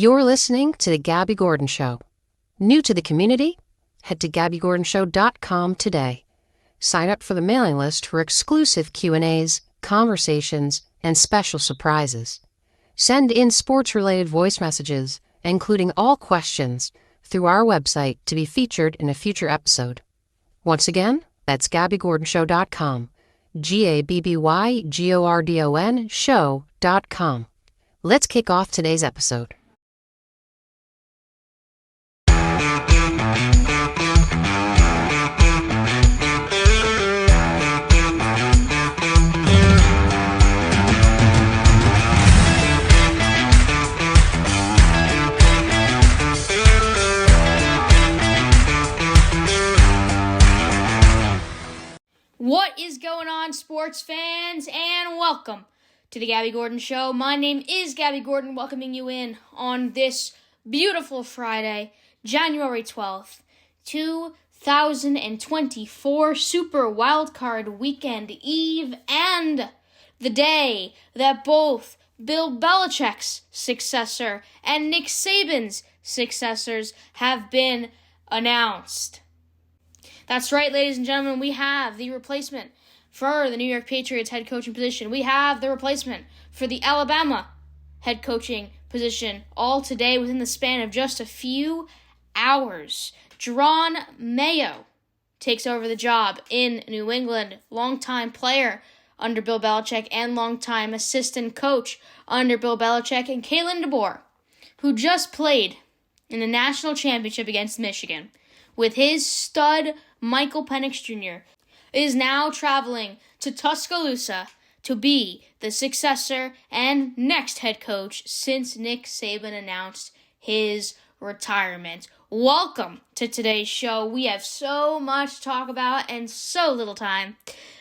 You're listening to The Gabby Gordon Show. New to the community? Head to GabbyGordonShow.com today. Sign up for the mailing list for exclusive Q&As, conversations, and special surprises. Send in sports-related voice messages, including all questions, through our website to be featured in a future episode. Once again, that's GabbyGordonShow.com. GabbyGordon show.com. Let's kick off today's episode. What is going on, sports fans, and welcome to the Gabby Gordon Show. My name is Gabby Gordon, welcoming you in on this beautiful Friday, January 12th, 2024, Super Wildcard Weekend Eve, and the day that both Bill Belichick's successor and Nick Saban's successors have been announced. That's right, ladies and gentlemen, we have the replacement for the New York Patriots head coaching position. We have the replacement for the Alabama head coaching position, all today within the span of just a few hours. Jerron Mayo takes over the job in New England, longtime player under Bill Belichick and longtime assistant coach under Bill Belichick, and Kalen DeBoer, who just played in the national championship against Michigan with his stud Michael Penix Jr., is now traveling to Tuscaloosa to be the successor and next head coach since Nick Saban announced his retirement. Welcome to today's show. We have so much to talk about and so little time.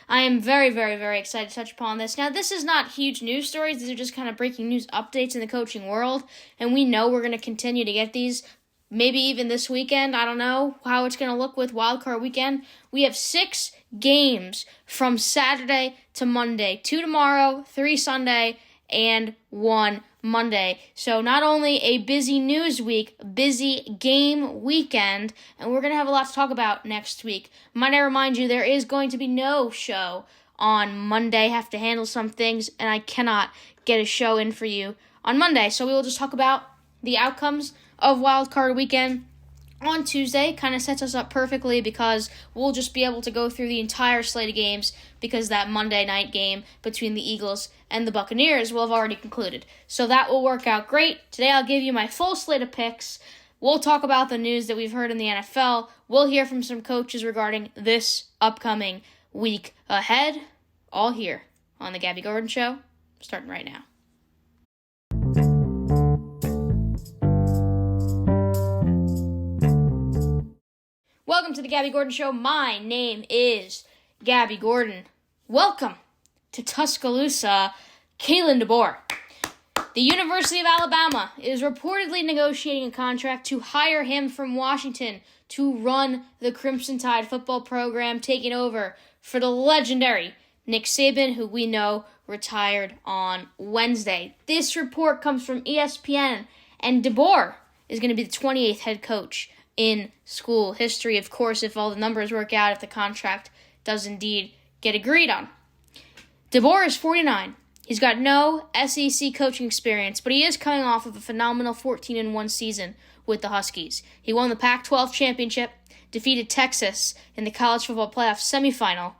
I am very, very, very excited to touch upon this. Now, this is not huge news stories. These are just kind of breaking news updates in the coaching world, and we know we're going to continue to get these. Maybe even this weekend. I don't know how it's going to look with Wildcard Weekend. We have 6 games from Saturday to Monday. 2 tomorrow, 3 Sunday, and 1 Monday. So not only a busy news week, busy game weekend, and we're going to have a lot to talk about next week. Might I remind you, there is going to be no show on Monday. I have to handle some things, and I cannot get a show in for you on Monday. So we will just talk about the outcomes of Wildcard Weekend on Tuesday. Kind of sets us up perfectly because we'll just be able to go through the entire slate of games because that Monday night game between the Eagles and the Buccaneers will have already concluded. So that will work out great. Today I'll give you my full slate of picks. We'll talk about the news that we've heard in the NFL. We'll hear from some coaches regarding this upcoming week ahead. All here on the Gabby Gordon Show, starting right now. Welcome to the Gabby Gordon Show. My name is Gabby Gordon. Welcome to Tuscaloosa, Kalen DeBoer. The University of Alabama is reportedly negotiating a contract to hire him from Washington to run the Crimson Tide football program, taking over for the legendary Nick Saban, who we know retired on Wednesday. This report comes from ESPN, and DeBoer is going to be the 28th head coach in school history, of course, if all the numbers work out, if the contract does indeed get agreed on. DeBoer is 49. He's got no SEC coaching experience, but he is coming off of a phenomenal 14-1 season with the Huskies. He won the Pac-12 championship, defeated Texas in the college football playoff semifinal,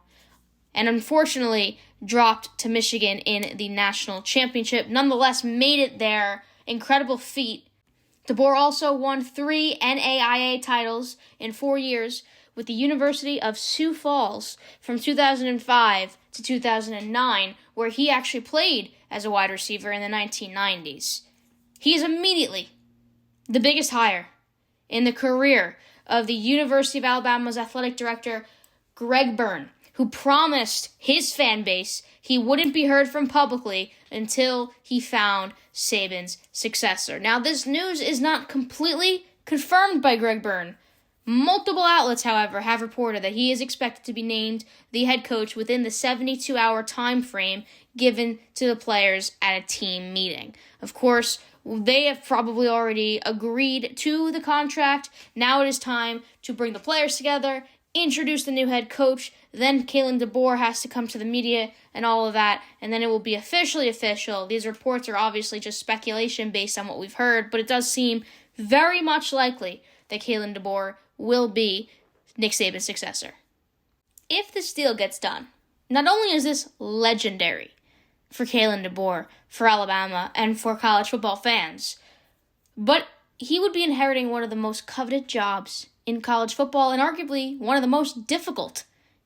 and unfortunately dropped to Michigan in the national championship. Nonetheless, made it there. Incredible feat. DeBoer also won 3 NAIA titles in 4 years with the University of Sioux Falls from 2005 to 2009, where he actually played as a wide receiver in the 1990s. He is immediately the biggest hire in the career of the University of Alabama's athletic director, Greg Byrne, who promised his fan base he wouldn't be heard from publicly until he found Saban's successor. Now, this news is not completely confirmed by Greg Byrne. Multiple outlets, however, have reported that he is expected to be named the head coach within the 72-hour time frame given to the players at a team meeting. Of course, they have probably already agreed to the contract. Now it is time to bring the players together, introduce the new head coach, then Kalen DeBoer has to come to the media and all of that, and then it will be officially official. These reports are obviously just speculation based on what we've heard, but it does seem very much likely that Kalen DeBoer will be Nick Saban's successor. If this deal gets done, not only is this legendary for Kalen DeBoer, for Alabama, and for college football fans, but he would be inheriting one of the most coveted jobs in college football and arguably one of the most difficult,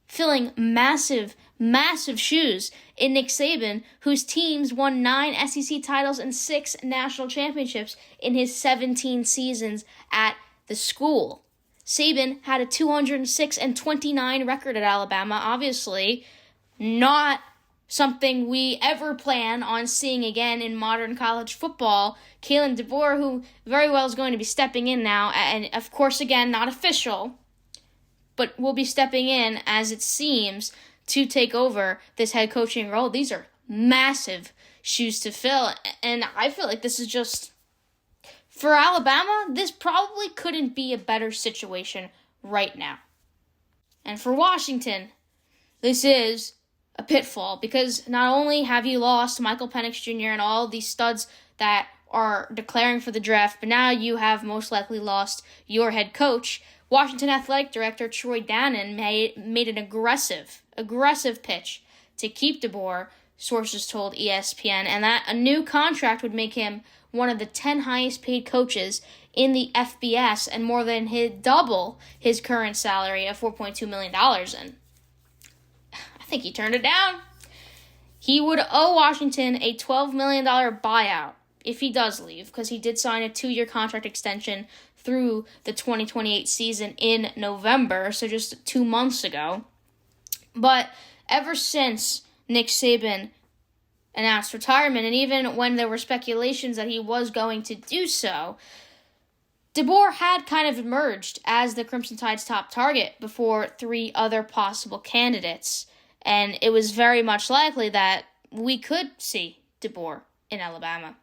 filling massive, massive shoes in Nick Saban, whose teams won 9 SEC titles and 6 national championships in his 17 seasons at the school. Saban had a 206-29 record at Alabama, obviously not something we ever plan on seeing again in modern college football. Kalen DeBoer, who very well is going to be stepping in now, and of course, again, not official, but will be stepping in, as it seems, to take over this head coaching role. These are massive shoes to fill, and I feel like this is just, for Alabama, this probably couldn't be a better situation right now. And for Washington, this is a pitfall, because not only have you lost Michael Penix Jr. and all these studs that are declaring for the draft, but now you have most likely lost your head coach. Washington Athletic Director Troy Downing made an aggressive pitch to keep DeBoer, sources told ESPN, and that a new contract would make him one of the 10 highest paid coaches in the FBS and more than double his current salary of $4.2 million. And I think he turned it down. He would owe Washington a $12 million buyout if he does leave, because he did sign a 2-year contract extension through the 2028 season in November, so just 2 months ago. But ever since Nick Saban announced retirement, and even when there were speculations that he was going to do so, DeBoer had kind of emerged as the Crimson Tide's top target before 3 other possible candidates, and it was very much likely that we could see DeBoer in Alabama.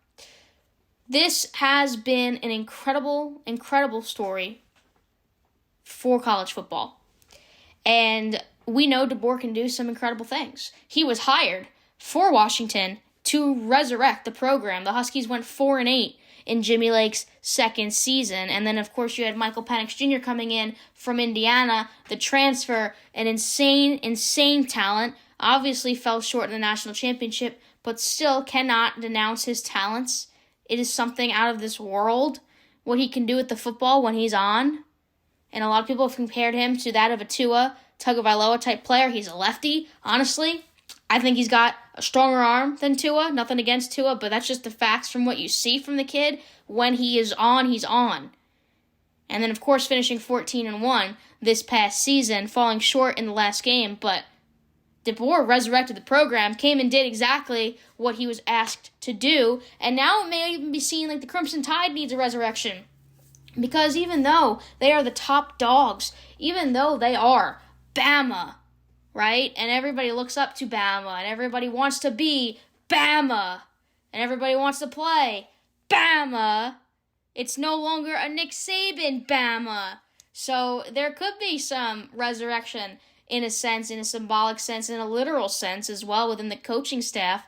This has been an incredible, incredible story for college football. And we know DeBoer can do some incredible things. He was hired for Washington to resurrect the program. The Huskies went 4-8 in Jimmy Lake's second season. And then, of course, you had Michael Penix Jr. coming in from Indiana, the transfer, an insane talent. Obviously fell short in the national championship, but still cannot denounce his talents. It is something out of this world, what he can do with the football when he's on. And a lot of people have compared him to that of a Tua Tagovailoa type player. He's a lefty. Honestly, I think he's got a stronger arm than Tua. Nothing against Tua, but that's just the facts from what you see from the kid. When he is on, he's on. And then, of course, finishing 14-1 this past season, falling short in the last game, but DeBoer resurrected the program, came and did exactly what he was asked to do, and now it may even be seen like the Crimson Tide needs a resurrection. Because even though they are the top dogs, even though they are Bama, right? And everybody looks up to Bama, and everybody wants to be Bama, and everybody wants to play Bama, it's no longer a Nick Saban Bama. So there could be some resurrection in a sense, in a symbolic sense, in a literal sense as well within the coaching staff.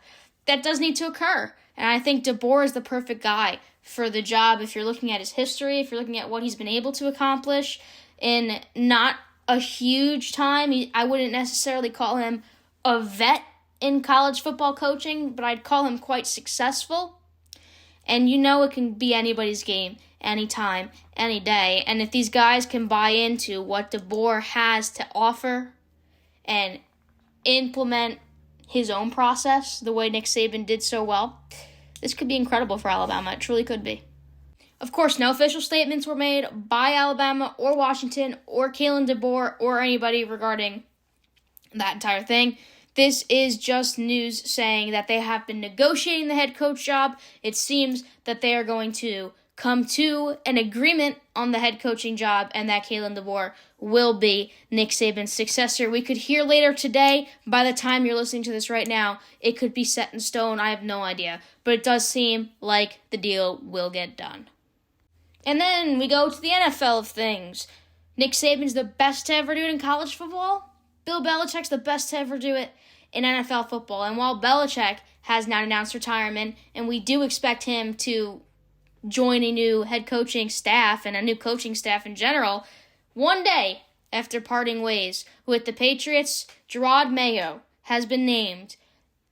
That does need to occur. And I think DeBoer is the perfect guy for the job if you're looking at his history, if you're looking at what he's been able to accomplish in not a huge time. I wouldn't necessarily call him a vet in college football coaching, but I'd call him quite successful. And you know it can be anybody's game, anytime, any day. And if these guys can buy into what DeBoer has to offer and implement his own process the way Nick Saban did so well, this could be incredible for Alabama. It truly could be. Of course, no official statements were made by Alabama or Washington or Kalen DeBoer or anybody regarding that entire thing. This is just news saying that they have been negotiating the head coach job. It seems that they are going to come to an agreement on the head coaching job, and that Kalen DeBoer will be Nick Saban's successor. We could hear later today. By the time you're listening to this right now, it could be set in stone. I have no idea. But it does seem like the deal will get done. And then we go to the NFL of things. Nick Saban's the best to ever do it in college football. Bill Belichick's the best to ever do it in NFL football. And while Belichick has now announced retirement, and we do expect him to join a new head coaching staff and a new coaching staff in general, one day after parting ways with the Patriots, Jerod Mayo has been named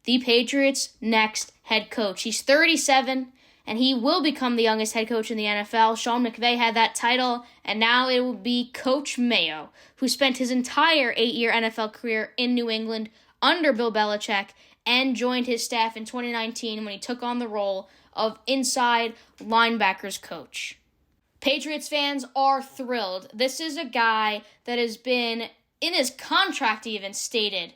the Patriots' next head coach. He's 37, and he will become the youngest head coach in the NFL. Sean McVay had that title, and now it will be Coach Mayo, who spent his entire 8-year NFL career in New England under Bill Belichick and joined his staff in 2019 when he took on the role of inside linebackers coach. Patriots fans are thrilled. This is a guy that has been, in his contract even, stated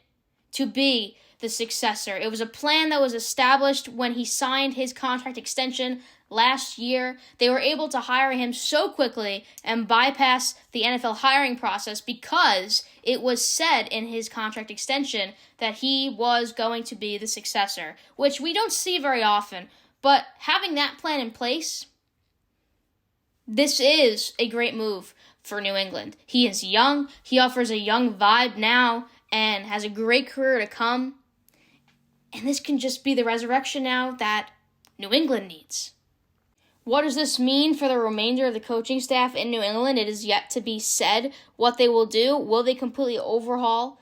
to be the successor. It was a plan that was established when he signed his contract extension last year. They were able to hire him so quickly and bypass the NFL hiring process because it was said in his contract extension that he was going to be the successor, which we don't see very often. But having that plan in place, this is a great move for New England. He is young. He offers a young vibe now and has a great career to come. And this can just be the resurrection now that New England needs. What does this mean for the remainder of the coaching staff in New England? It is yet to be said what they will do. Will they completely overhaul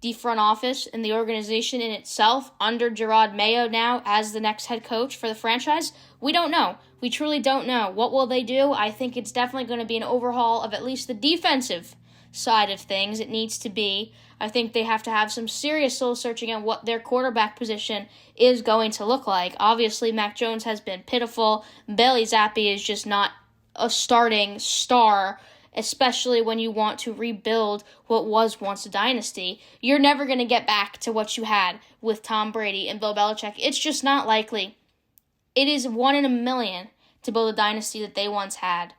the front office and the organization in itself under Jerod Mayo now as the next head coach for the franchise? We don't know. We truly don't know. What will they do? I think it's definitely going to be an overhaul of at least the defensive side of things. It needs to be. I think they have to have some serious soul searching on what their quarterback position is going to look like. Obviously, Mac Jones has been pitiful. Bailey Zappi is just not a starting star, especially when you want to rebuild what was once a dynasty. You're never going to get back to what you had with Tom Brady and Bill Belichick. It's just not likely. It is 1 in a million to build a dynasty that they once had.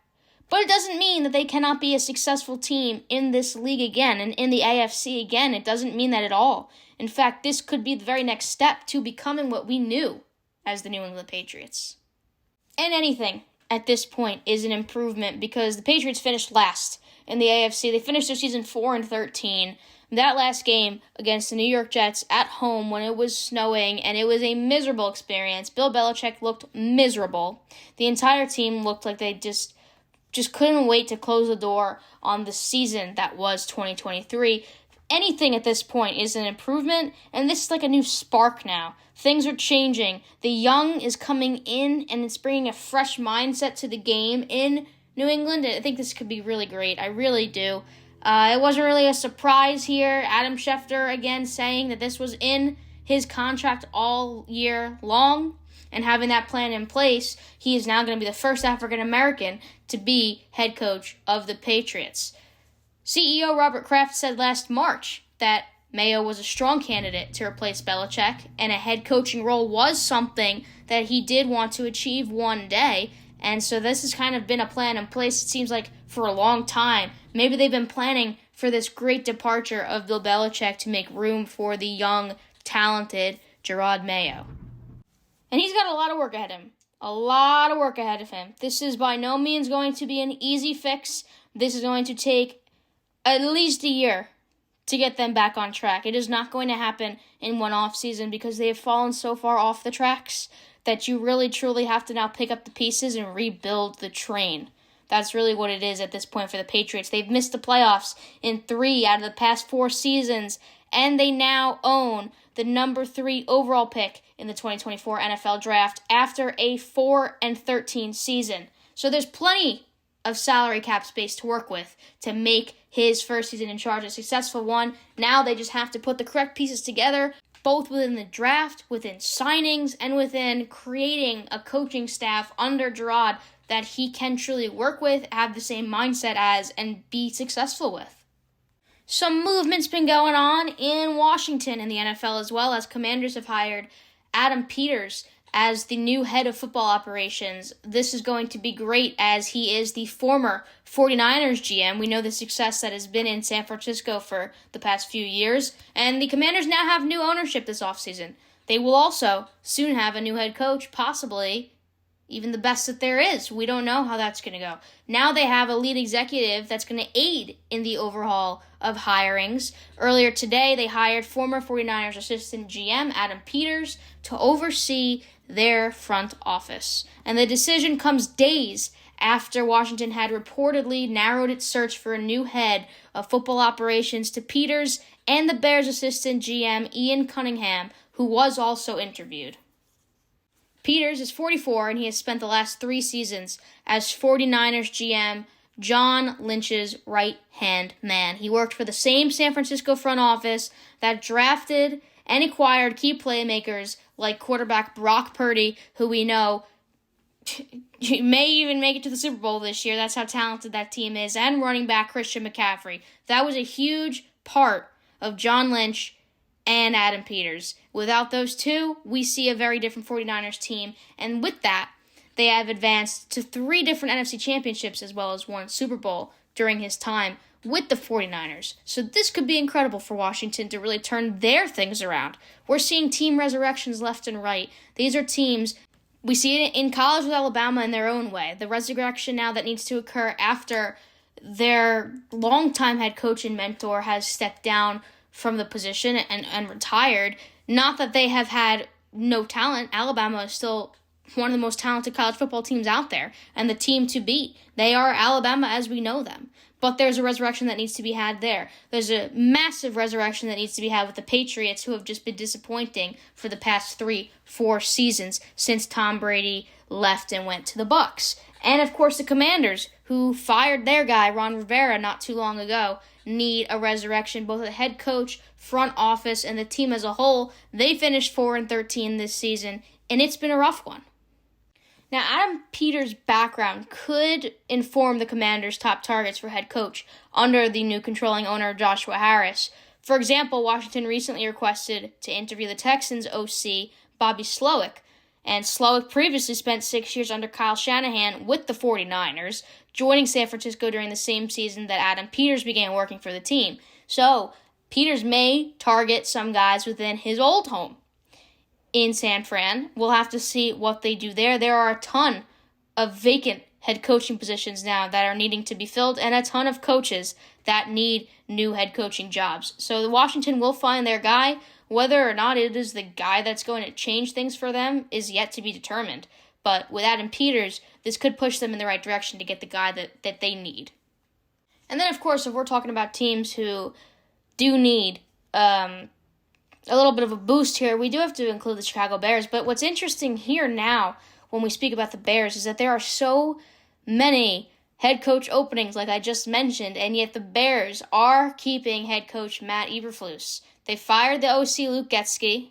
But it doesn't mean that they cannot be a successful team in this league again and in the AFC again. It doesn't mean that at all. In fact, this could be the very next step to becoming what we knew as the New England Patriots. And anything at this point is an improvement because the Patriots finished last in the AFC. They finished their season 4-13. That last game against the New York Jets at home when it was snowing and it was a miserable experience. Bill Belichick looked miserable. The entire team looked like they just couldn't wait to close the door on the season that was 2023. Anything at this point is an improvement, and this is like a new spark now. Things are changing. The young is coming in, and it's bringing a fresh mindset to the game in New England. I think this could be really great. I really do. It wasn't really a surprise here. Adam Schefter, again, saying that this was in his contract all year long. And having that plan in place, he is now going to be the first African-American to be head coach of the Patriots. CEO Robert Kraft said last March that Mayo was a strong candidate to replace Belichick, and a head coaching role was something that he did want to achieve one day. And so this has kind of been a plan in place, it seems like, for a long time. Maybe they've been planning for this great departure of Bill Belichick to make room for the young, talented Jerod Mayo. And he's got a lot of work ahead of him. A lot of work ahead of him. This is by no means going to be an easy fix. This is going to take at least a year to get them back on track. It is not going to happen in one off season because they have fallen so far off the tracks that you really truly have to now pick up the pieces and rebuild the train. That's really what it is at this point for the Patriots. They've missed the playoffs in 3 out of the past 4 seasons, and they now own the number 3 overall pick in the 2024 NFL Draft after a 4-13 season. So there's plenty of salary cap space to work with to make his first season in charge a successful one. Now they just have to put the correct pieces together, both within the draft, within signings, and within creating a coaching staff under Jerod that he can truly work with, have the same mindset as, and be successful with. Some movement's been going on in Washington in the NFL as well, as Commanders have hired Adam Peters as the new head of football operations. This is going to be great as he is the former 49ers GM. We know the success that has been in San Francisco for the past few years, and the Commanders now have new ownership this offseason. They will also soon have a new head coach, possibly even the best that there is. We don't know how that's going to go. Now they have a lead executive that's going to aid in the overhaul of hirings. Earlier today, they hired former 49ers assistant GM Adam Peters to oversee their front office. And the decision comes days after Washington had reportedly narrowed its search for a new head of football operations to Peters and the Bears assistant GM Ian Cunningham, who was also interviewed. Peters is 44, and he has spent the last 3 seasons as 49ers GM John Lynch's right-hand man. He worked for the same San Francisco front office that drafted and acquired key playmakers like quarterback Brock Purdy, who we know may even make it to the Super Bowl this year. That's how talented that team is, and running back Christian McCaffrey. That was a huge part of John Lynch and Adam Peters. Without those two, we see a very different 49ers team, and with that, they have advanced to 3 different NFC championships as well as 1 Super Bowl during his time with the 49ers. So this could be incredible for Washington to really turn their things around. We're seeing team resurrections left and right. These are teams, we see it in college with Alabama in their own way. The resurrection now that needs to occur after their longtime head coach and mentor has stepped down from the position and retired. Not that they have had no talent. Alabama is still one of the most talented college football teams out there, and the team to beat. They are Alabama as we know them. But there's a resurrection that needs to be had there. There's a massive resurrection that needs to be had with the Patriots, who have just been disappointing for the past 3-4 seasons since Tom Brady left and went to the Bucs. And of course the Commanders, who fired their guy, Ron Rivera, not too long ago, need a resurrection. Both the head coach, front office, and the team as a whole, they finished 4-13 this season, and it's been a rough one. Now, Adam Peters' background could inform the Commanders' top targets for head coach under the new controlling owner, Joshua Harris. For example, Washington recently requested to interview the Texans' OC, Bobby Slowick, and Slowick previously spent 6 years under Kyle Shanahan with the 49ers, joining San Francisco during the same season that Adam Peters began working for the team. So, Peters may target some guys within his old home in San Fran. We'll have to see what they do there. There are a ton of vacant head coaching positions now that are needing to be filled, and a ton of coaches that need new head coaching jobs. So Washington will find their guy. Whether or not it is the guy that's going to change things for them is yet to be determined. But with Adam Peters, this could push them in the right direction to get the guy that they need. And then, of course, if we're talking about teams who do need a little bit of a boost here, we do have to include the Chicago Bears. But what's interesting here now when we speak about the Bears is that there are so many head coach openings, like I just mentioned, and yet the Bears are keeping head coach Matt Eberflus. They fired the OC Luke Getsky,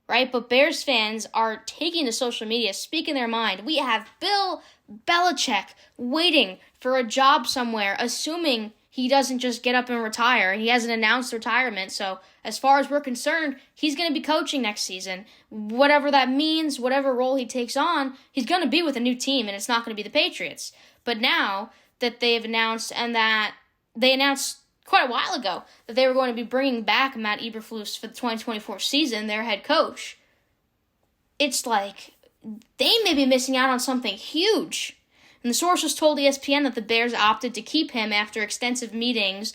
right? But Bears fans are taking to social media, speaking their mind. We have Bill Belichick waiting for a job somewhere, assuming he doesn't just get up and retire. He hasn't announced retirement, so as far as we're concerned, he's going to be coaching next season. Whatever that means, whatever role he takes on, he's going to be with a new team, and it's not going to be the Patriots. But now that they've announced, and that they announced quite a while ago that they were going to be bringing back Matt Eberflus for the 2024 season, their head coach, it's like they may be missing out on something huge. And the sources told ESPN that the Bears opted to keep him after extensive meetings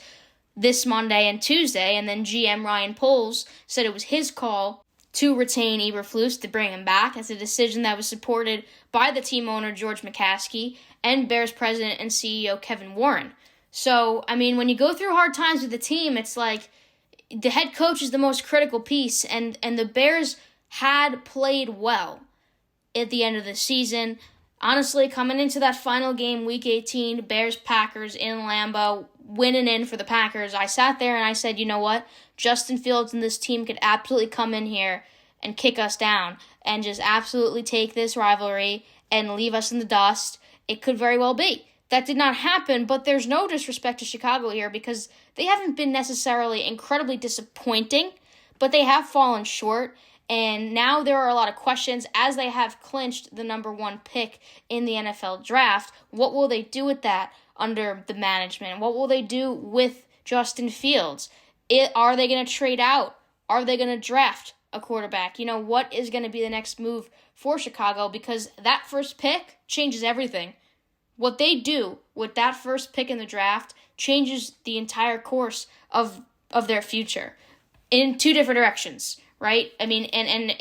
this Monday and Tuesday, and then GM Ryan Poles said it was his call to retain Eberflus, to bring him back. That's a decision that was supported by the team owner George McCaskey and Bears president and CEO Kevin Warren. So, I mean, when you go through hard times with the team, it's like the head coach is the most critical piece, and the Bears had played well at the end of the season. Honestly, coming into that final game, Week 18, Bears-Packers in Lambeau, winning in for the Packers, I sat there and I said, you know what? Justin Fields and this team could absolutely come in here and kick us down and just absolutely take this rivalry and leave us in the dust. It could very well be. That did not happen, but there's no disrespect to Chicago here because they haven't been necessarily incredibly disappointing, but they have fallen short. And now there are a lot of questions as they have clinched the number 1 pick in the NFL draft. What will they do with that under the management? What will they do with Justin Fields? Are they going to trade out? Are they going to draft a quarterback? What is going to be the next move for Chicago? Because that first pick changes everything. What they do with that first pick in the draft changes the entire course of their future in 2 different directions, right? I mean, and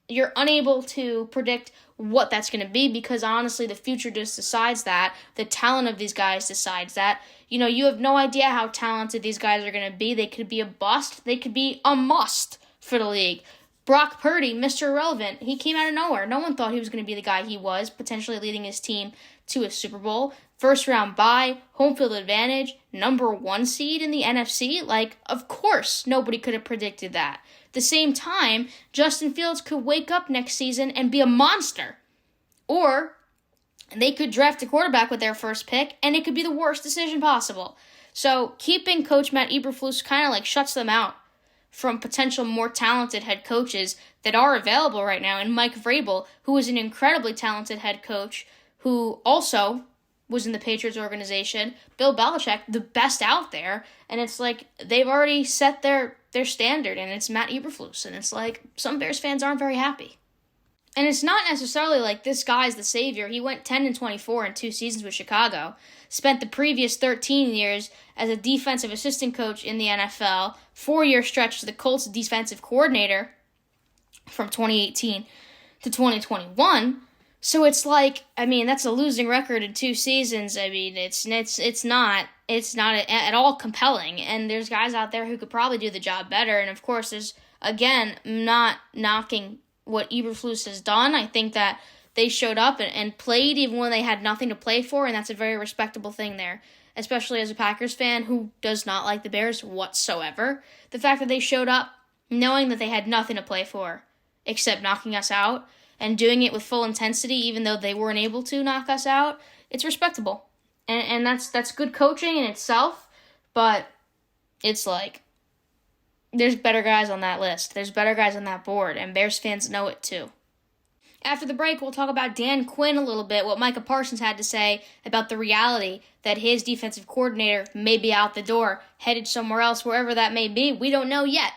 you're unable to predict what that's going to be because honestly, the future just decides that. The talent of these guys decides that. You have no idea how talented these guys are going to be. They could be a bust. They could be a must for the league. Brock Purdy, Mr. Irrelevant, he came out of nowhere. No one thought he was going to be the guy he was, potentially leading his team to a Super Bowl. First round bye, home field advantage, number 1 seed in the NFC. Of course, nobody could have predicted that. At the same time, Justin Fields could wake up next season and be a monster. Or they could draft a quarterback with their first pick, and it could be the worst decision possible. So keeping Coach Matt Eberflus kind of shuts them out from potential more talented head coaches that are available right now. And Mike Vrabel, who is an incredibly talented head coach, who also was in the Patriots organization. Bill Belichick, the best out there. And it's they've already set their standard, and it's Matt Eberflus. And it's some Bears fans aren't very happy. And it's not necessarily this guy's the savior. He went 10-24 in 2 seasons with Chicago. Spent the previous 13 years as a defensive assistant coach in the NFL. 4-year stretch as the Colts defensive coordinator from 2018 to 2021. So it's that's a losing record in 2 seasons. I mean, it's not at all compelling. And there's guys out there who could probably do the job better. And of course, there's, again, not knocking what Eberflus has done. I think that they showed up and played even when they had nothing to play for, and that's a very respectable thing there, especially as a Packers fan who does not like the Bears whatsoever. The fact that they showed up knowing that they had nothing to play for except knocking us out and doing it with full intensity even though they weren't able to knock us out, it's respectable. And that's good coaching in itself, but it's there's better guys on that list. There's better guys on that board, and Bears fans know it too. After the break, we'll talk about Dan Quinn a little bit, what Micah Parsons had to say about the reality that his defensive coordinator may be out the door, headed somewhere else, wherever that may be. We don't know yet,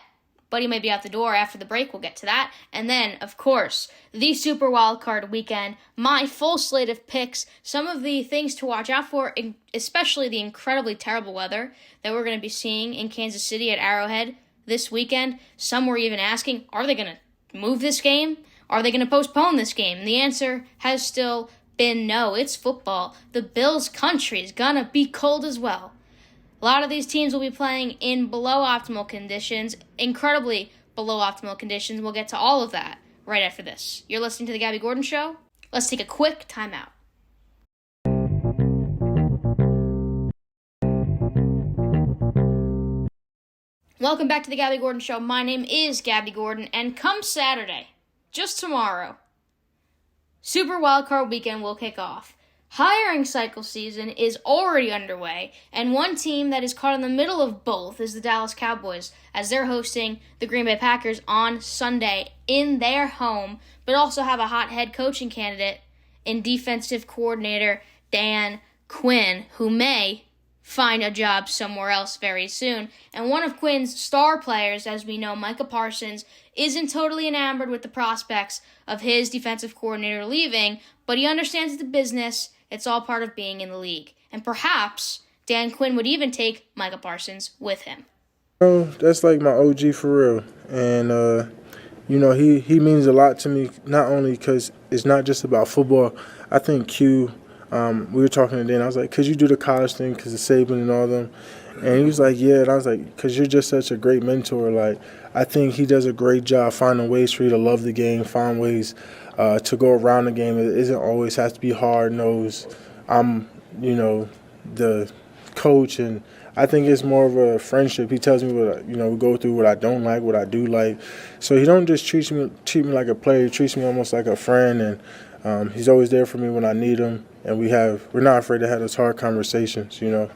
but he may be out the door. After the break, we'll get to that. And then, of course, the Super Wildcard Weekend, my full slate of picks, some of the things to watch out for, especially the incredibly terrible weather that we're going to be seeing in Kansas City at Arrowhead this weekend. Some were even asking, are they going to move this game? Are they going to postpone this game? And the answer has still been no. It's football. The Bills' country is going to be cold as well. A lot of these teams will be playing in below optimal conditions, incredibly below optimal conditions. We'll get to all of that right after this. You're listening to The Gabby Gordon Show. Let's take a quick timeout. Welcome back to The Gabby Gordon Show. My name is Gabby Gordon, and come Saturday, just tomorrow, Super Wildcard Weekend will kick off. Hiring cycle season is already underway, and one team that is caught in the middle of both is the Dallas Cowboys, as they're hosting the Green Bay Packers on Sunday in their home, but also have a hot head coaching candidate in defensive coordinator Dan Quinn, who may find a job somewhere else very soon. And one of Quinn's star players, as we know, Micah Parsons, isn't totally enamored with the prospects of his defensive coordinator leaving, but he understands the business. It's all part of being in the league. And perhaps Dan Quinn would even take Micah Parsons with him. That's like my OG for real. And, he means a lot to me, not only because it's not just about football. I think Q, we were talking today, and I was like, could you do the college thing because of Saban and all them? And he was like, yeah. And I was like, because you're just such a great mentor. Like, I think he does a great job finding ways for you to love the game, find ways to go around the game. It isn't always has to be hard-nosed. I'm, the coach, and I think it's more of a friendship. He tells me what, we go through what I don't like, what I do like. So he don't just treat me like a player. He treats me almost like a friend, and he's always there for me when I need him. And we're not afraid to have those hard conversations, either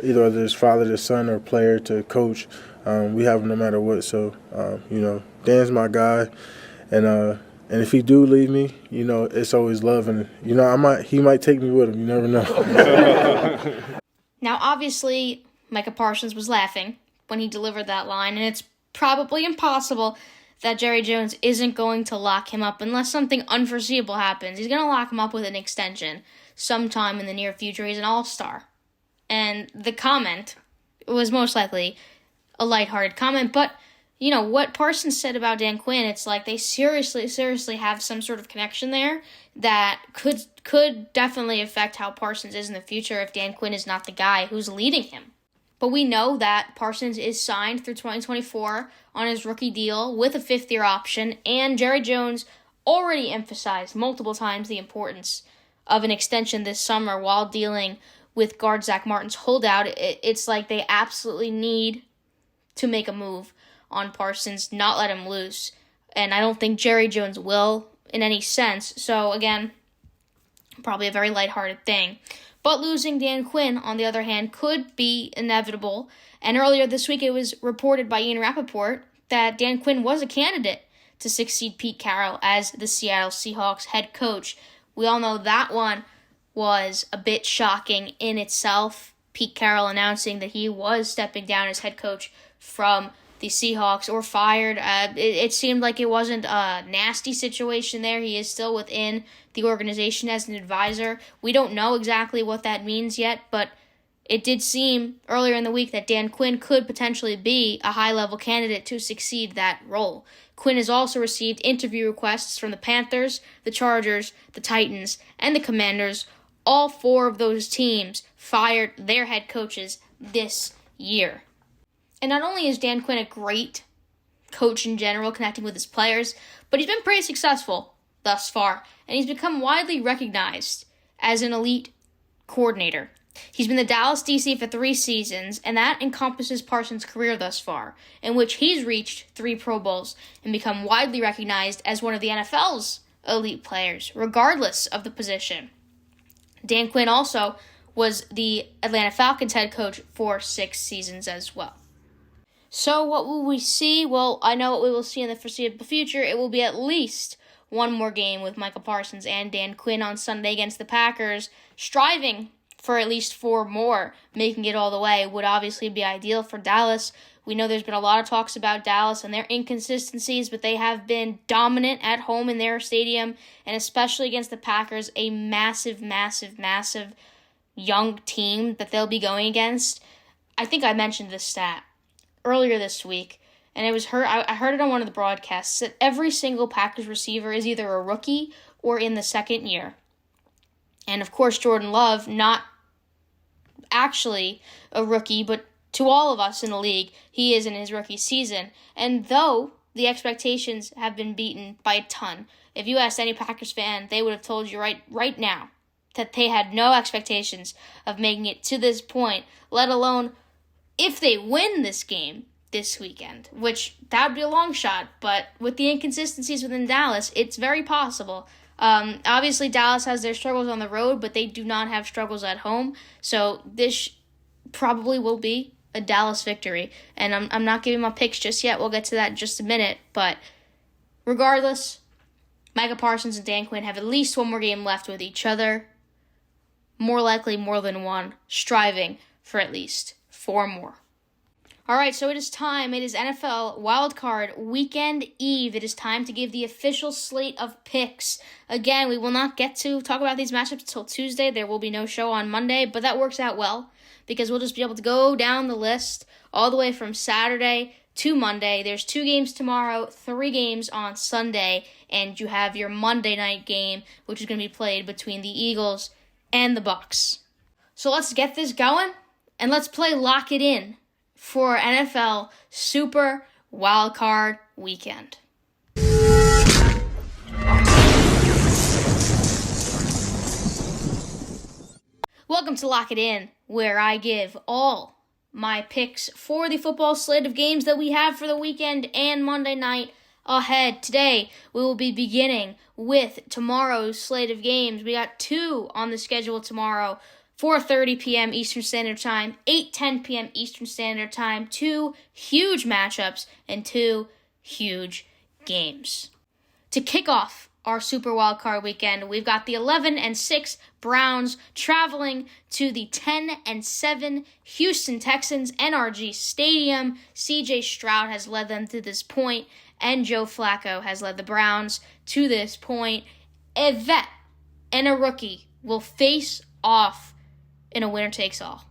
whether it's father to son or player to coach. We have them no matter what. So, Dan's my guy. And if he do leave me, it's always love, and he might take me with him. You never know. Now, obviously, Micah Parsons was laughing when he delivered that line, and it's probably impossible that Jerry Jones isn't going to lock him up unless something unforeseeable happens. He's going to lock him up with an extension sometime in the near future. He's an all-star. And the comment was most likely a lighthearted comment, but what Parsons said about Dan Quinn, it's like they seriously have some sort of connection there that could definitely affect how Parsons is in the future if Dan Quinn is not the guy who's leading him. But we know that Parsons is signed through 2024 on his rookie deal with a fifth-year option, and Jerry Jones already emphasized multiple times the importance of an extension this summer while dealing with guard Zach Martin's holdout. It's like they absolutely need to make a move on Parsons, not let him loose. And I don't think Jerry Jones will in any sense. So, again, probably a very lighthearted thing. But losing Dan Quinn, on the other hand, could be inevitable. And earlier this week, it was reported by Ian Rappaport that Dan Quinn was a candidate to succeed Pete Carroll as the Seattle Seahawks head coach. We all know that one was a bit shocking in itself. Pete Carroll announcing that he was stepping down as head coach from the Seahawks or fired. It seemed like it wasn't a nasty situation there. He is still within the organization as an advisor. We don't know exactly what that means yet, but it did seem earlier in the week that Dan Quinn could potentially be a high-level candidate to succeed that role. Quinn has also received interview requests from the Panthers, the Chargers, the Titans, and the Commanders. All four of those teams fired their head coaches this year. And not only is Dan Quinn a great coach in general, connecting with his players, but he's been pretty successful thus far, and he's become widely recognized as an elite coordinator. He's been the Dallas DC for 3 seasons, and that encompasses Parsons' career thus far, in which he's reached 3 Pro Bowls and become widely recognized as one of the NFL's elite players, regardless of the position. Dan Quinn also was the Atlanta Falcons head coach for 6 seasons as well. So what will we see? Well, I know what we will see in the foreseeable future. It will be at least one more game with Micah Parsons and Dan Quinn on Sunday against the Packers. Striving for at least 4 more, making it all the way, would obviously be ideal for Dallas. We know there's been a lot of talks about Dallas and their inconsistencies, but they have been dominant at home in their stadium, and especially against the Packers, a massive young team that they'll be going against. I think I mentioned this stat earlier this week, and I heard it on one of the broadcasts, that every single Packers receiver is either a rookie or in the second year. And of course, Jordan Love, not actually a rookie, but to all of us in the league, he is in his rookie season. And though the expectations have been beaten by a ton, if you asked any Packers fan, they would have told you right now that they had no expectations of making it to this point, let alone if they win this game this weekend, which that would be a long shot, but with the inconsistencies within Dallas, it's very possible. Obviously, Dallas has their struggles on the road, but they do not have struggles at home, so this probably will be a Dallas victory, and I'm not giving my picks just yet. We'll get to that in just a minute, but regardless, Micah Parsons and Dan Quinn have at least one more game left with each other, more likely more than one, striving for at least 4 more. All right, so it is time. It is NFL Wildcard Weekend Eve. It is time to give the official slate of picks. Again, we will not get to talk about these matchups until Tuesday. There will be no show on Monday, but that works out well because we'll just be able to go down the list all the way from Saturday to Monday. There's 2 games tomorrow, 3 games on Sunday, and you have your Monday night game, which is going to be played between the Eagles and the Bucs. So let's get this going. And let's play Lock It In for NFL Super Wildcard Weekend. Welcome to Lock It In, where I give all my picks for the football slate of games that we have for the weekend and Monday night ahead. Today, we will be beginning with tomorrow's slate of games. We got 2 on the schedule tomorrow. 4:30 p.m. Eastern Standard Time, 8:10 p.m. Eastern Standard Time, 2 huge matchups and 2 huge games. To kick off our Super Wildcard weekend, we've got the 11-6 Browns traveling to the 10-7 Houston Texans, NRG Stadium. C.J. Stroud has led them to this point, and Joe Flacco has led the Browns to this point. A vet and a rookie will face off in a winner-takes-all.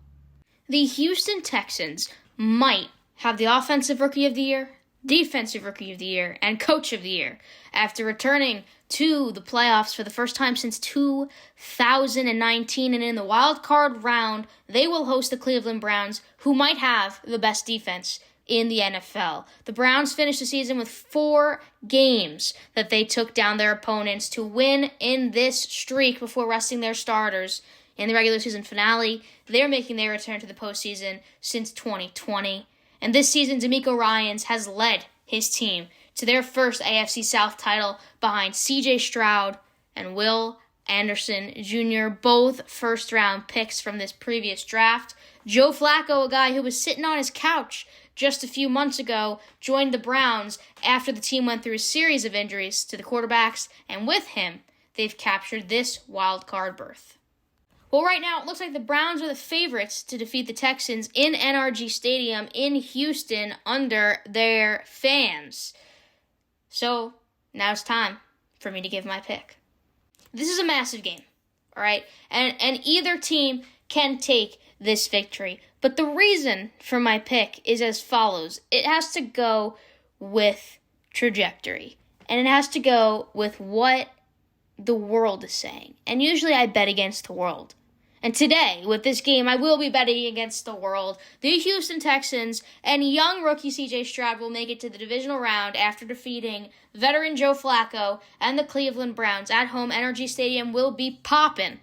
The Houston Texans might have the Offensive Rookie of the Year, Defensive Rookie of the Year, and Coach of the Year after returning to the playoffs for the first time since 2019. And in the wild card round, they will host the Cleveland Browns, who might have the best defense in the NFL. The Browns finished the season with 4 games that they took down their opponents to win in this streak before resting their starters in the regular season finale. They're making their return to the postseason since 2020. And this season, DeMeco Ryans has led his team to their first AFC South title behind C.J. Stroud and Will Anderson Jr., both first-round picks from this previous draft. Joe Flacco, a guy who was sitting on his couch just a few months ago, joined the Browns after the team went through a series of injuries to the quarterbacks, and with him, they've captured this wild card berth. Well, right now, it looks like the Browns are the favorites to defeat the Texans in NRG Stadium in Houston under their fans. So, now it's time for me to give my pick. This is a massive game, all right? And either team can take this victory. But the reason for my pick is as follows. It has to go with trajectory. And it has to go with what the world is saying. And usually I bet against the world. And today, with this game, I will be betting against the world. The Houston Texans and young rookie C.J. Stroud will make it to the divisional round after defeating veteran Joe Flacco, and the Cleveland Browns at home. NRG Stadium will be popping.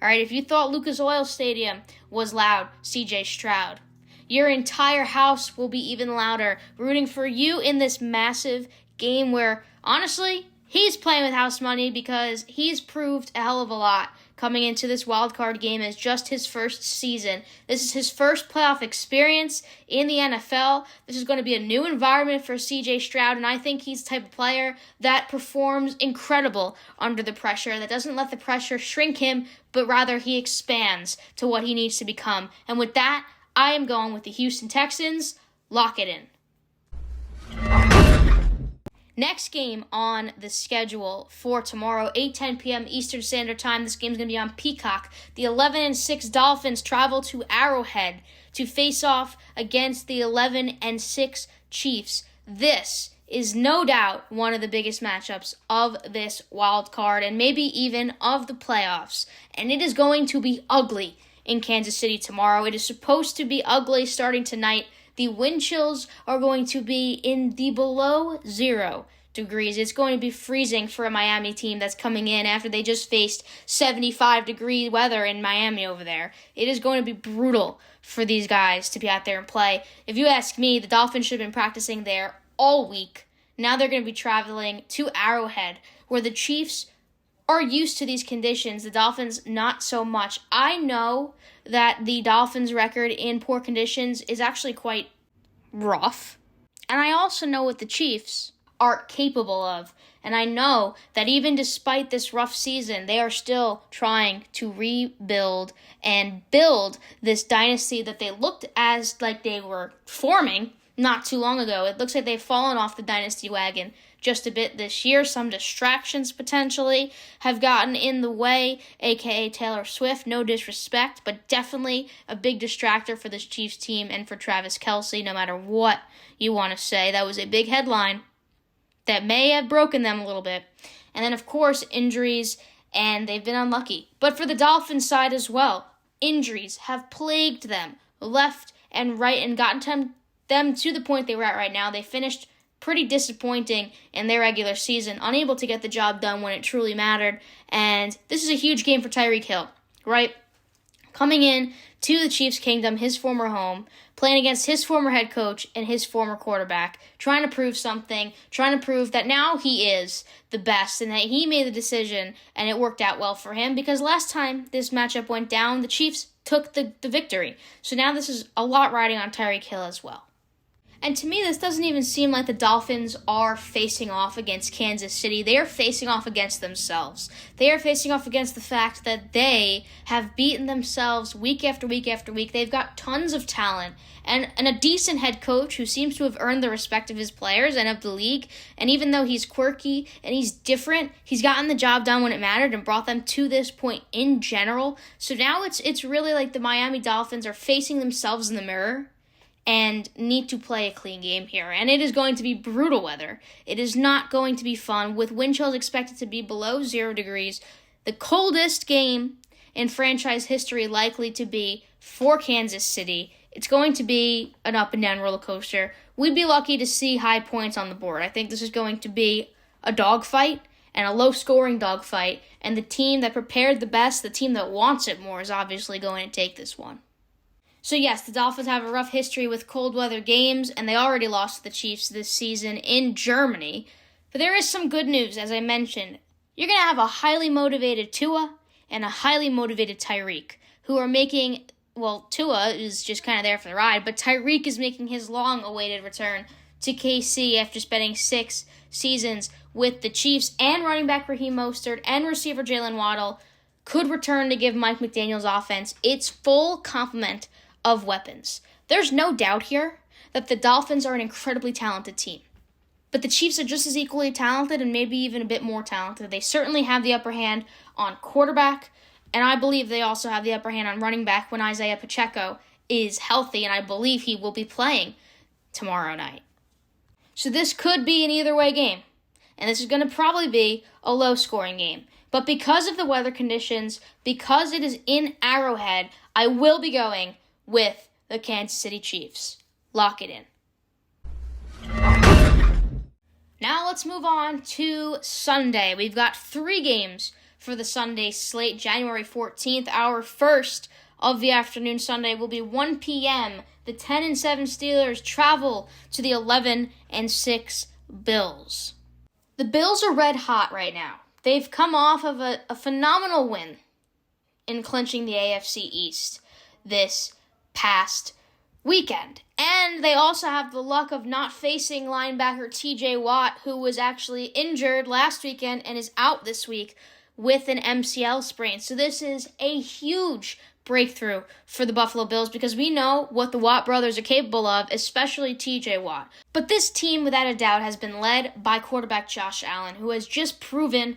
All right, if you thought Lucas Oil Stadium was loud, C.J. Stroud, your entire house will be even louder, rooting for you in this massive game where, honestly, he's playing with house money because he's proved a hell of a lot coming into this wild card game as just his first season. This is his first playoff experience in the NFL. This is going to be a new environment for C.J. Stroud, and I think he's the type of player that performs incredible under the pressure, that doesn't let the pressure shrink him, but rather he expands to what he needs to become. And with that, I am going with the Houston Texans. Lock it in. Next game on the schedule for tomorrow, 8:10 p.m. Eastern Standard Time. This game's going to be on Peacock. The 11-6 Dolphins travel to Arrowhead to face off against the 11-6 Chiefs. This is no doubt one of the biggest matchups of this wild card and maybe even of the playoffs. And it is going to be ugly in Kansas City tomorrow. It is supposed to be ugly starting tonight. The wind chills are going to be in the below 0 degrees. It's going to be freezing for a Miami team that's coming in after they just faced 75-degree weather in Miami over there. It is going to be brutal for these guys to be out there and play. If you ask me, the Dolphins should have been practicing there all week. Now they're going to be traveling to Arrowhead, where the Chiefs are used to these conditions. The Dolphins, not so much. I know that the Dolphins' record in poor conditions is actually quite rough. And I also know what the Chiefs are capable of. And I know that even despite this rough season, they are still trying to rebuild and build this dynasty that they looked as like they were forming not too long ago. It looks like they've fallen off the dynasty wagon just a bit this year. Some distractions potentially have gotten in the way, aka Taylor Swift. No disrespect, but definitely a big distractor for this Chiefs team and for Travis Kelce, no matter what you want to say. That was a big headline that may have broken them a little bit. And then, of course, injuries, and they've been unlucky. But for the Dolphins side as well, injuries have plagued them left and right and gotten them to the point they were at right now. They finished pretty disappointing in their regular season, unable to get the job done when it truly mattered. And this is a huge game for Tyreek Hill, right? Coming in to the Chiefs' kingdom, his former home, playing against his former head coach and his former quarterback, trying to prove something, trying to prove that now he is the best and that he made the decision and it worked out well for him, because last time this matchup went down, the Chiefs took the victory. So now this is a lot riding on Tyreek Hill as well. And to me, this doesn't even seem like the Dolphins are facing off against Kansas City. They are facing off against themselves. They are facing off against the fact that they have beaten themselves week after week after week. They've got tons of talent and a decent head coach who seems to have earned the respect of his players and of the league. And even though he's quirky and he's different, he's gotten the job done when it mattered and brought them to this point in general. So now it's really like the Miami Dolphins are facing themselves in the mirror and need to play a clean game here. And it is going to be brutal weather. It is not going to be fun, with wind chills expected to be below 0 degrees. The coldest game in franchise history likely to be for Kansas City. It's going to be an up and down roller coaster. We'd be lucky to see high points on the board. I think this is going to be a dogfight, and a low-scoring dogfight. And the team that prepared the best, the team that wants it more, is obviously going to take this one. So yes, the Dolphins have a rough history with cold weather games, and they already lost to the Chiefs this season in Germany. But there is some good news, as I mentioned. You're going to have a highly motivated Tua and a highly motivated Tyreek, who are making, well, Tua is just kind of there for the ride, but Tyreek is making his long-awaited return to KC after spending 6 seasons with the Chiefs, and running back Raheem Mostert and receiver Jalen Waddle could return to give Mike McDaniel's offense its full complement of weapons. There's no doubt here that the Dolphins are an incredibly talented team. But the Chiefs are just as equally talented and maybe even a bit more talented. They certainly have the upper hand on quarterback, and I believe they also have the upper hand on running back when Isaiah Pacheco is healthy, and I believe he will be playing tomorrow night. So this could be an either-way game, and this is going to probably be a low-scoring game. But because of the weather conditions, because it is in Arrowhead, I will be going with the Kansas City Chiefs. Lock it in. Now let's move on to Sunday. We've got 3 games for the Sunday slate. January 14th, our first of the afternoon Sunday will be 1 p.m. The 10-7 Steelers travel to the 11-6 Bills. The Bills are red hot right now. They've come off of a phenomenal win in clinching the AFC East this past weekend. And they also have the luck of not facing linebacker TJ Watt, who was actually injured last weekend and is out this week with an MCL sprain. So this is a huge breakthrough for the Buffalo Bills because we know what the Watt brothers are capable of, especially TJ Watt. But this team, without a doubt, has been led by quarterback Josh Allen, who has just proven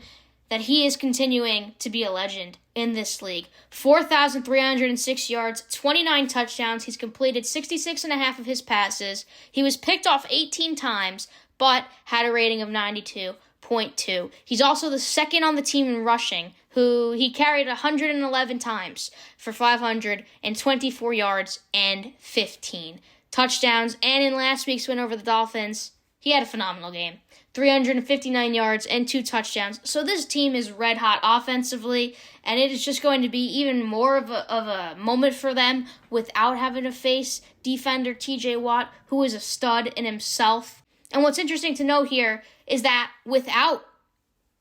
that he is continuing to be a legend in this league. 4,306 yards, 29 touchdowns. He's completed 66.5% of his passes. He was picked off 18 times, but had a rating of 92.2. He's also the second on the team in rushing, who he carried 111 times for 524 yards and 15 touchdowns. And in last week's win over the Dolphins, he had a phenomenal game. 359 yards and 2 touchdowns. So this team is red hot offensively, and it is just going to be even more of a moment for them without having to face defender TJ Watt, who is a stud in himself. And what's interesting to note here is that without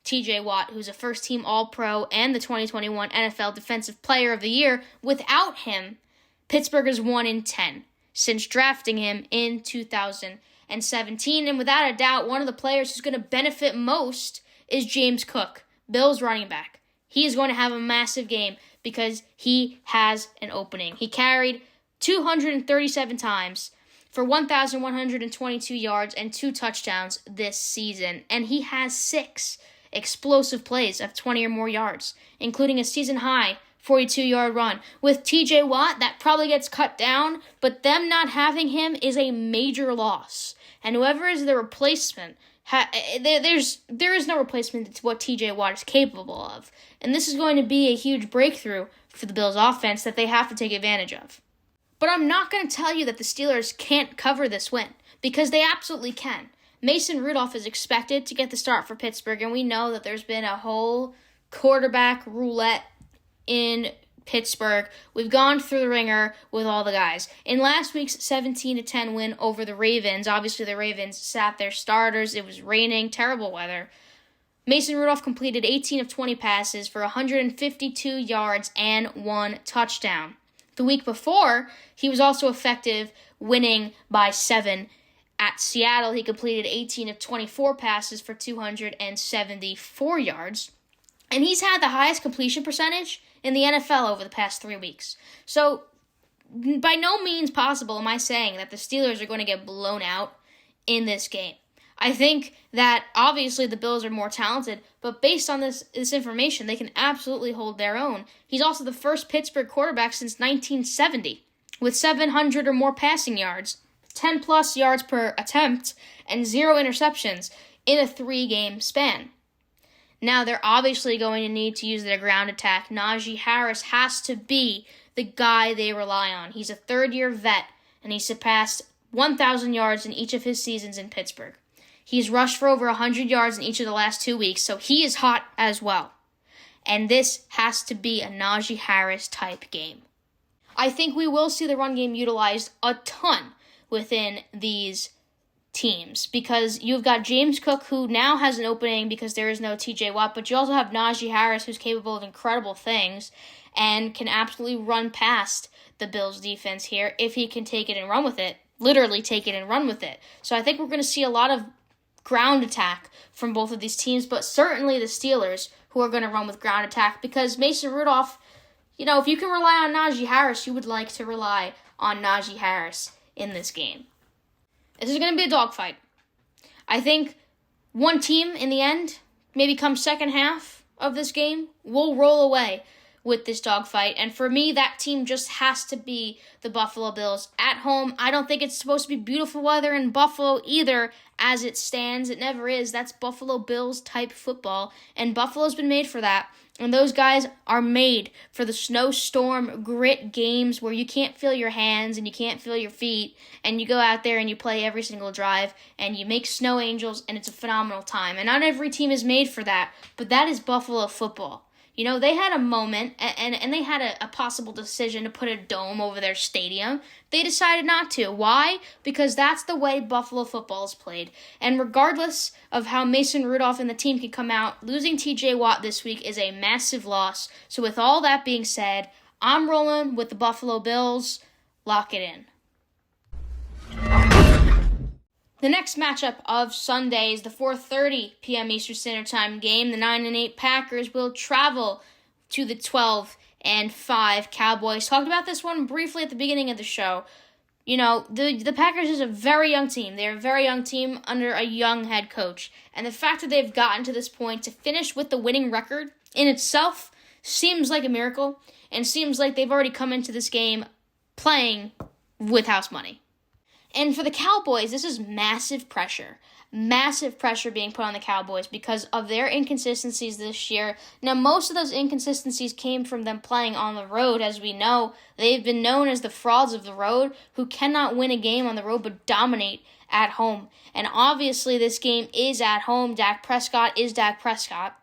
TJ Watt, who's a first-team All-Pro and the 2021 NFL Defensive Player of the Year, without him, Pittsburgh is 1-10 since drafting him in 2017. And without a doubt, one of the players who's going to benefit most is James Cook, Bills running back. He is going to have a massive game because he has an opening. He carried 237 times for 1,122 yards and 2 touchdowns this season. And he has 6 explosive plays of 20 or more yards, including a season-high 42-yard run. With TJ Watt, that probably gets cut down, but them not having him is a major loss. And whoever is the replacement, there is no replacement to what TJ Watt is capable of. And this is going to be a huge breakthrough for the Bills' offense that they have to take advantage of. But I'm not going to tell you that the Steelers can't cover this win, because they absolutely can. Mason Rudolph is expected to get the start for Pittsburgh, and we know that there's been a whole quarterback roulette in Pittsburgh. We've gone through the ringer with all the guys. In last week's 17-10 win over the Ravens, obviously the Ravens sat their starters. It was raining, terrible weather. Mason Rudolph completed 18 of 20 passes for 152 yards and 1 touchdown. The week before, he was also effective, winning by 7 At Seattle, he completed 18 of 24 passes for 274 yards. And he's had the highest completion percentage in the NFL over the past 3 weeks. So, by no means possible am I saying that the Steelers are going to get blown out in this game. I think that obviously the Bills are more talented, but based on this information, they can absolutely hold their own. He's also the first Pittsburgh quarterback since 1970 with 700 or more passing yards, 10-plus yards per attempt, and 0 interceptions in a 3-game span. Now, they're obviously going to need to use their ground attack. Najee Harris has to be the guy they rely on. He's a third-year vet, and he surpassed 1,000 yards in each of his seasons in Pittsburgh. He's rushed for over 100 yards in each of the last 2 weeks, so he is hot as well. And this has to be a Najee Harris-type game. I think we will see the run game utilized a ton within these teams because you've got James Cook, who now has an opening because there is no TJ Watt, but you also have Najee Harris, who's capable of incredible things and can absolutely run past the Bills' defense here if he can take it and run with it, literally take it and run with it. So I think we're going to see a lot of ground attack from both of these teams, but certainly the Steelers, who are going to run with ground attack because Mason Rudolph, if you can rely on Najee Harris, you would like to rely on Najee Harris in this game. This is going to be a dogfight. I think one team in the end, maybe come second half of this game, will roll away with this dogfight. And for me, that team just has to be the Buffalo Bills. At home, I don't think it's supposed to be beautiful weather in Buffalo either as it stands. It never is. That's Buffalo Bills type football. And Buffalo's been made for that. And those guys are made for the snowstorm grit games where you can't feel your hands and you can't feel your feet. And you go out there and you play every single drive and you make snow angels and it's a phenomenal time. And not every team is made for that, but that is Buffalo football. They had a moment, and they had a possible decision to put a dome over their stadium. They decided not to. Why? Because that's the way Buffalo football is played. And regardless of how Mason Rudolph and the team can come out, losing TJ Watt this week is a massive loss. So with all that being said, I'm rolling with the Buffalo Bills. Lock it in. The next matchup of Sunday is the 4:30 p.m. Eastern Standard Time game. The 9-8 Packers will travel to the 12-5 Cowboys. Talked about this one briefly at the beginning of the show. The Packers is a very young team. They're a very young team under a young head coach. And the fact that they've gotten to this point to finish with the winning record in itself seems like a miracle and seems like they've already come into this game playing with house money. And for the Cowboys, this is massive pressure. Massive pressure being put on the Cowboys because of their inconsistencies this year. Now, most of those inconsistencies came from them playing on the road. As we know, they've been known as the frauds of the road who cannot win a game on the road but dominate at home. And obviously, this game is at home. Dak Prescott is Dak Prescott.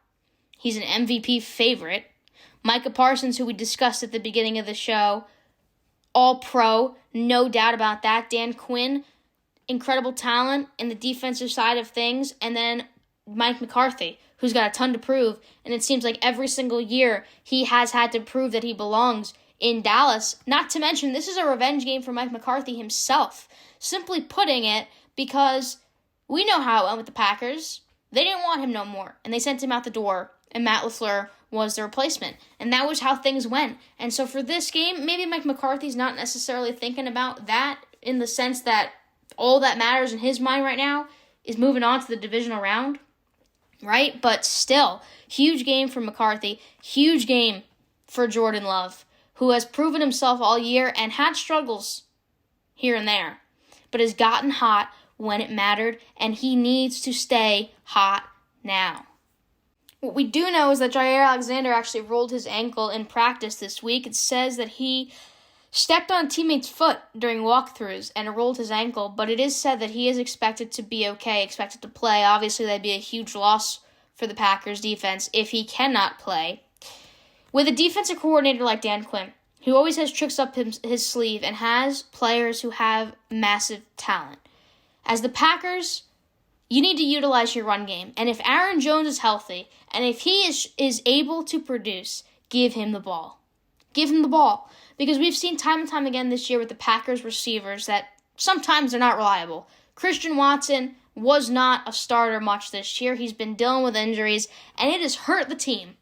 He's an MVP favorite. Micah Parsons, who we discussed at the beginning of the show, All-Pro, no doubt about that. Dan Quinn, incredible talent in the defensive side of things. And then Mike McCarthy, who's got a ton to prove. And it seems like every single year he has had to prove that he belongs in Dallas. Not to mention, this is a revenge game for Mike McCarthy himself. Simply putting it, because we know how it went with the Packers. They didn't want him no more, and they sent him out the door. And Matt LaFleur was the replacement. And that was how things went. And so for this game, maybe Mike McCarthy's not necessarily thinking about that in the sense that all that matters in his mind right now is moving on to the divisional round, right? But still, huge game for McCarthy, huge game for Jordan Love, who has proven himself all year and had struggles here and there, but has gotten hot when it mattered, and he needs to stay hot now. What we do know is that Jair Alexander actually rolled his ankle in practice this week. It says that he stepped on a teammate's foot during walkthroughs and rolled his ankle, but it is said that he is expected to be okay, expected to play. Obviously, that'd be a huge loss for the Packers defense if he cannot play. With a defensive coordinator like Dan Quinn, who always has tricks up his sleeve and has players who have massive talent, as the Packers, you need to utilize your run game. And if Aaron Jones is healthy, and if he is able to produce, give him the ball. Give him the ball. Because we've seen time and time again this year with the Packers receivers that sometimes they're not reliable. Christian Watson was not a starter much this year. He's been dealing with injuries, and it has hurt the team.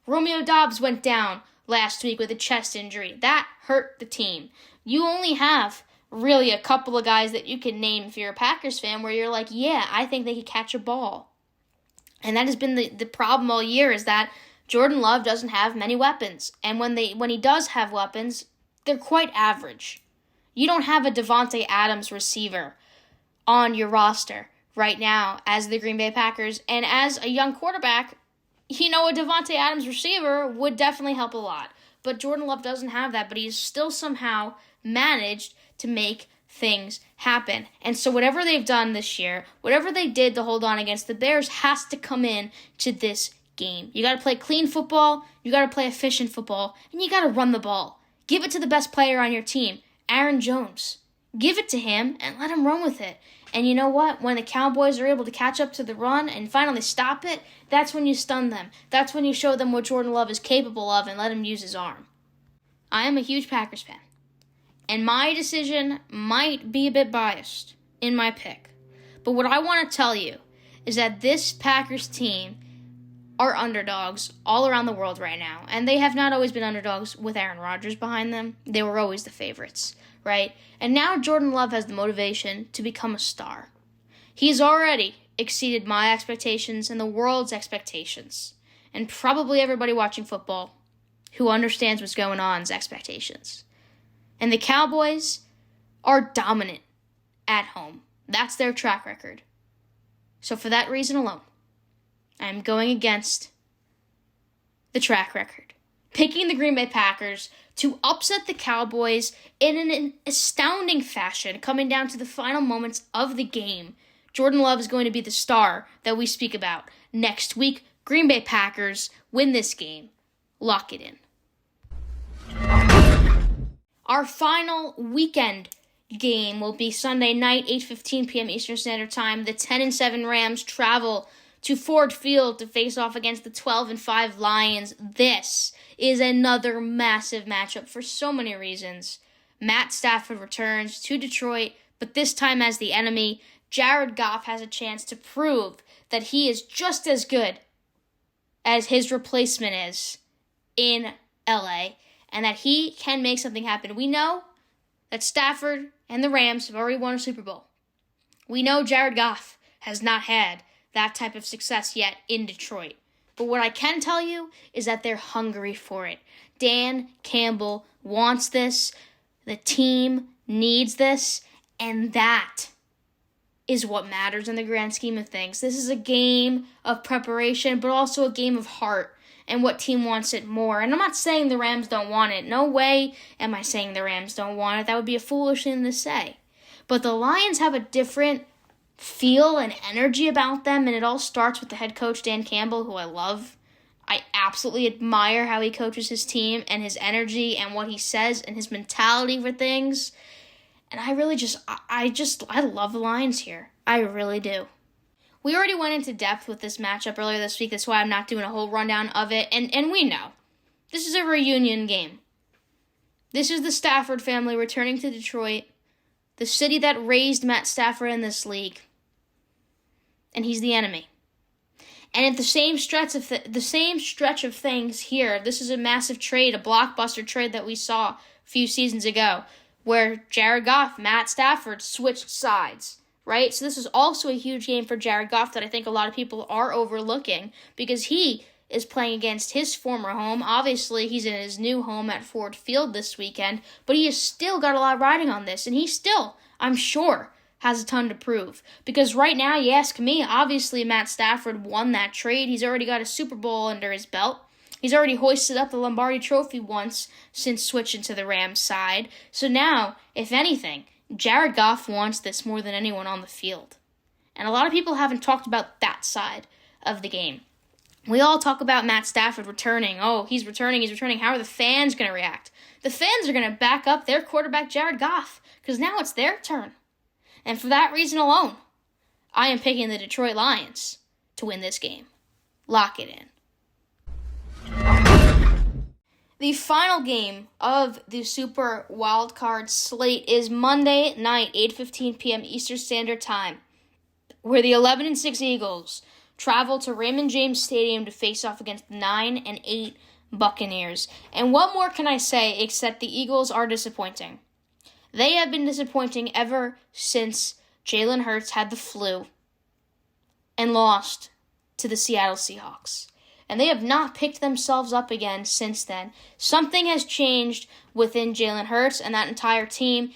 Romeo Doubs went down last week with a chest injury. That hurt the team. You only have really a couple of guys that you can name if you're a Packers fan where you're like, yeah, I think they could catch a ball. And that has been the problem all year, is that Jordan Love doesn't have many weapons. And when he does have weapons, they're quite average. You don't have a Devontae Adams receiver on your roster right now as the Green Bay Packers. And as a young quarterback, a Devontae Adams receiver would definitely help a lot. But Jordan Love doesn't have that, but he's still somehow managed to make things happen. And so whatever they've done this year, whatever they did to hold on against the Bears has to come in to this game. You got to play clean football, you got to play efficient football, and you got to run the ball. Give it to the best player on your team, Aaron Jones. Give it to him and let him run with it. And you know what? When the Cowboys are able to catch up to the run and finally stop it, that's when you stun them. That's when you show them what Jordan Love is capable of and let him use his arm. I am a huge Packers fan. And my decision might be a bit biased in my pick. But what I want to tell you is that this Packers team are underdogs all around the world right now. And they have not always been underdogs with Aaron Rodgers behind them. They were always the favorites, right? And now Jordan Love has the motivation to become a star. He's already exceeded my expectations and the world's expectations. And probably everybody watching football who understands what's going on's expectations. And the Cowboys are dominant at home. That's their track record. So for that reason alone, I'm going against the track record. Picking the Green Bay Packers to upset the Cowboys in an astounding fashion, coming down to the final moments of the game. Jordan Love is going to be the star that we speak about next week. Green Bay Packers win this game. Lock it in. Our final weekend game will be Sunday night, 8:15 p.m. Eastern Standard Time. The 10-7 Rams travel to Ford Field to face off against the 12-5 Lions. This is another massive matchup for so many reasons. Matt Stafford returns to Detroit, but this time as the enemy. Jared Goff has a chance to prove that he is just as good as his replacement is in LA, and that he can make something happen. We know that Stafford and the Rams have already won a Super Bowl. We know Jared Goff has not had that type of success yet in Detroit. But what I can tell you is that they're hungry for it. Dan Campbell wants this. The team needs this. And that is what matters in the grand scheme of things. This is a game of preparation, but also a game of heart. And what team wants it more. And I'm not saying the Rams don't want it. No way am I saying the Rams don't want it. That would be a foolish thing to say. But the Lions have a different feel and energy about them, and it all starts with the head coach, Dan Campbell, who I love. I absolutely admire how he coaches his team and his energy and what he says and his mentality for things. And I really I love the Lions here. I really do. We already went into depth with this matchup earlier this week. That's why I'm not doing a whole rundown of it. And we know. This is a reunion game. This is the Stafford family returning to Detroit, the city that raised Matt Stafford in this league. And he's the enemy. And at the same stretch of things here, this is a massive trade, a blockbuster trade that we saw a few seasons ago, where Jared Goff, Matt Stafford switched sides. Right? So this is also a huge game for Jared Goff that I think a lot of people are overlooking because he is playing against his former home. Obviously, he's in his new home at Ford Field this weekend, but he has still got a lot riding on this, and he still, I'm sure, has a ton to prove. Because right now, you ask me, obviously Matt Stafford won that trade. He's already got a Super Bowl under his belt. He's already hoisted up the Lombardi Trophy once since switching to the Rams side. So now, if anything, Jared Goff wants this more than anyone on the field. And a lot of people haven't talked about that side of the game. We all talk about Matt Stafford returning. Oh, he's returning. How are the fans going to react? The fans are going to back up their quarterback, Jared Goff, because now it's their turn. And for that reason alone, I am picking the Detroit Lions to win this game. Lock it in. The final game of the Super Wildcard slate is Monday night, 8:15 p.m. Eastern Standard Time, where the 11-6 Eagles travel to Raymond James Stadium to face off against the 9-8 Buccaneers. And what more can I say except the Eagles are disappointing? They have been disappointing ever since Jalen Hurts had the flu and lost to the Seattle Seahawks. And they have not picked themselves up again since then. Something has changed within Jalen Hurts and that entire team,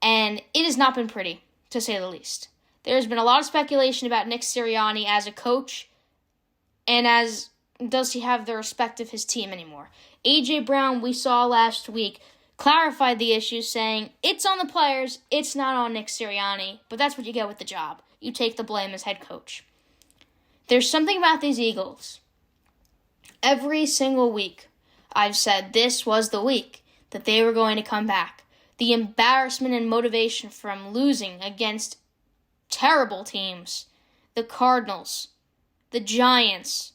and it has not been pretty, to say the least. There's been a lot of speculation about Nick Sirianni as a coach, and as does he have the respect of his team anymore. A.J. Brown, we saw last week, clarified the issue, saying, it's on the players, it's not on Nick Sirianni, but that's what you get with the job. You take the blame as head coach. There's something about these Eagles. Every single week, I've said this was the week that they were going to come back. The embarrassment and motivation from losing against terrible teams, the Cardinals, the Giants,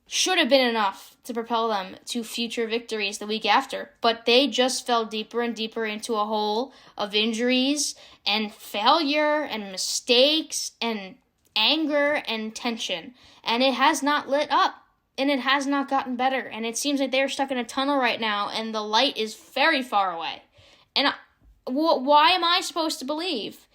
should have been enough to propel them to future victories the week after. But they just fell deeper and deeper into a hole of injuries and failure and mistakes and anger and tension. And it has not lit up. And it has not gotten better. And it seems like they're stuck in a tunnel right now, and the light is very far away. And why am I supposed to believe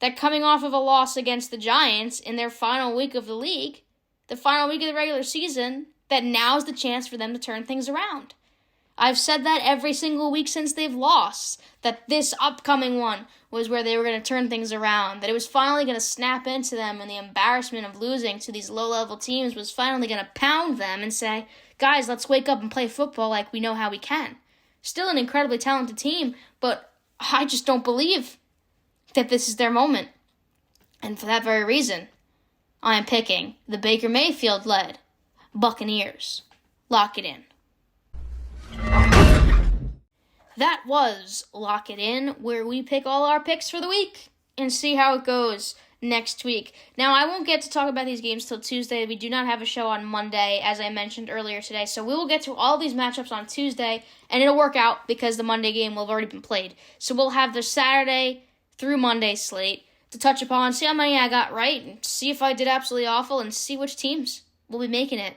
that coming off of a loss against the Giants in their final week of the league, the final week of the regular season, that now's the chance for them to turn things around? I've said that every single week since they've lost, that this upcoming one was where they were going to turn things around, that it was finally going to snap into them, and the embarrassment of losing to these low-level teams was finally going to pound them and say, guys, let's wake up and play football like we know how we can. Still an incredibly talented team, but I just don't believe that this is their moment. And for that very reason, I am picking the Baker Mayfield-led Buccaneers. Lock it in. That was Lock It In, where we pick all our picks for the week and see how it goes next week. Now, I won't get to talk about these games till Tuesday. We do not have a show on Monday, as I mentioned earlier today, so we will get to all these matchups on Tuesday, and it'll work out because the Monday game will have already been played. So we'll have the Saturday through Monday slate to touch upon, see how many I got right, and see if I did absolutely awful, and see which teams will be making it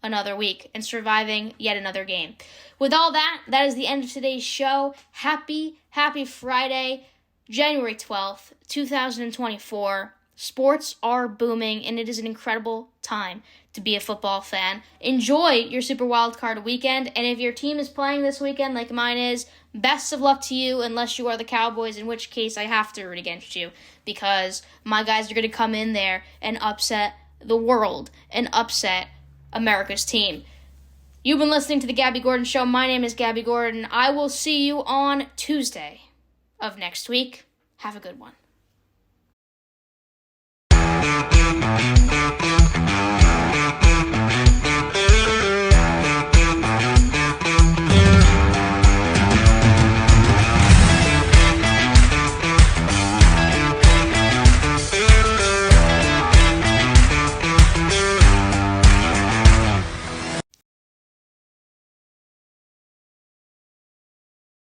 another week and surviving yet another game. With all that, that is the end of today's show. Happy Friday, January 12th, 2024. Sports are booming, and it is an incredible time to be a football fan. Enjoy your Super Wildcard weekend, and if your team is playing this weekend like mine is, best of luck to you, unless you are the Cowboys, in which case I have to root against you, because my guys are going to come in there and upset the world and upset America's team. You've been listening to The Gabby Gordon Show. My name is Gabby Gordon. I will see you on Tuesday of next week. Have a good one.